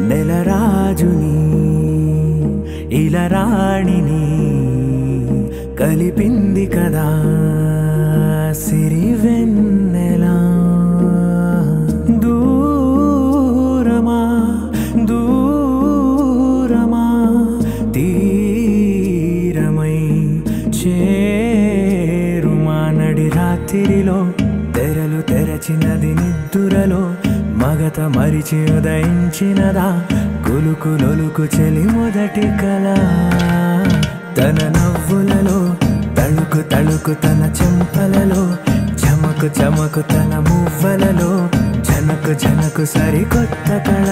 నెలరాజుని ఇలరాణిని కలిపింది కదా సిరివెన్నెలా. దూరమా దూరమా తీరమై చేరుమా నడి రాత్రిలో తెరలు తెరచినది నిద్దురలో మగత మరిచి ఉదయించినదా కులుకులొలుకు చెలి మొదటి కళ. తన నవ్వులలో తళుకు తళుకు తన చెంపలలో చమకు చమకు తన మువ్వలలో జనకు జనకు సరికొత్త కళ.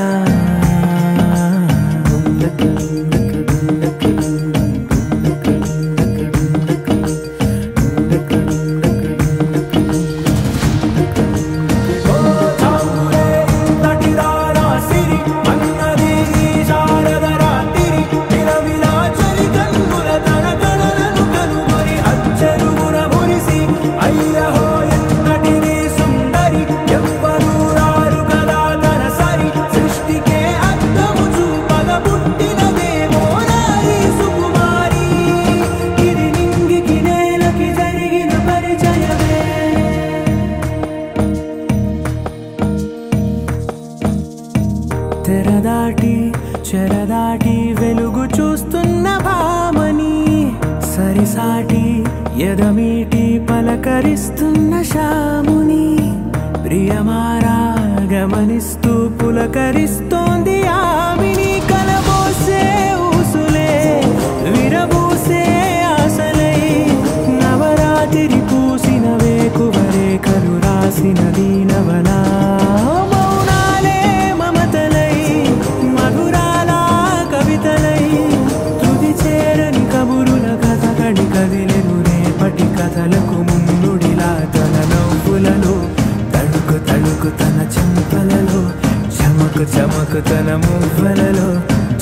తెరదాటి చెరదాటి వెలుగు చూస్తున్న భామని సరిసాటి ఎదమీటి పలకరిస్తున్న శాముని ప్రియమారా గమనిస్తూ పులకరిస్తోంది ఆవిని. కలబోసే ఊసులే విరబూసే ఆశలై నవరాత్రి పూసిన వేకువరేఖలు రాసిన దీనవనా. కథలకు ముందుడిలా తన నవ్వులలో తడుకు తడుకు తన చెంపలలో చమకు చమకు తన మువ్వలలో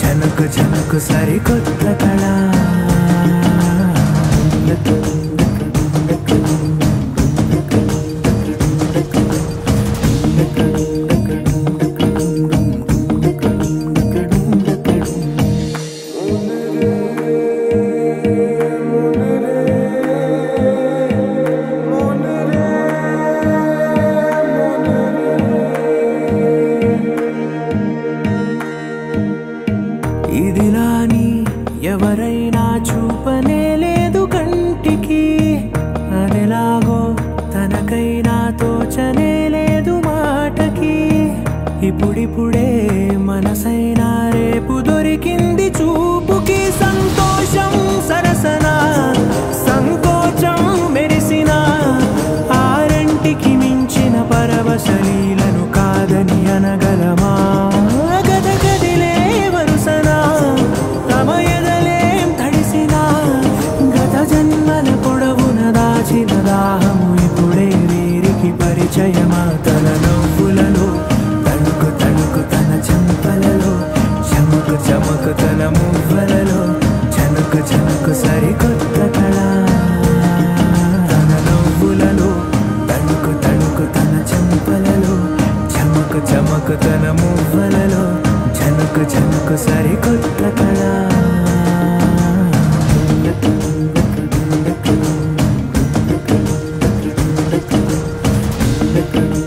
జనకు జనకు సరికొత్త కళ. ఇదిలాని ఎవరైనా చూపనే లేదు కంటికి అదెలాగో తనకైనా తోచనే లేదు మాటకి. ఇప్పుడిప్పుడే మనసైనా రేపు దొరికింది చూపుకి. సంతోషం సరసన సంకోచం మెరిసిన ఆరంటికి మించిన పరవశలీలను కాదని అనగలమా. దాహము ఇప్పుడే వీరికి పరిచయమా. తన నవ్వులలో తణుకు తణుకు తన చెంపలలో చమకు చమకు తన మువ్వలలో జనకు జనకు సరికొత్త కళ. తన నవ్వులలో తణుకు తణుకు తన చెంపలలో చమకు చమకు తన మువ్వలలో జనకు జనకు సరికొత్త కళ. Thank you.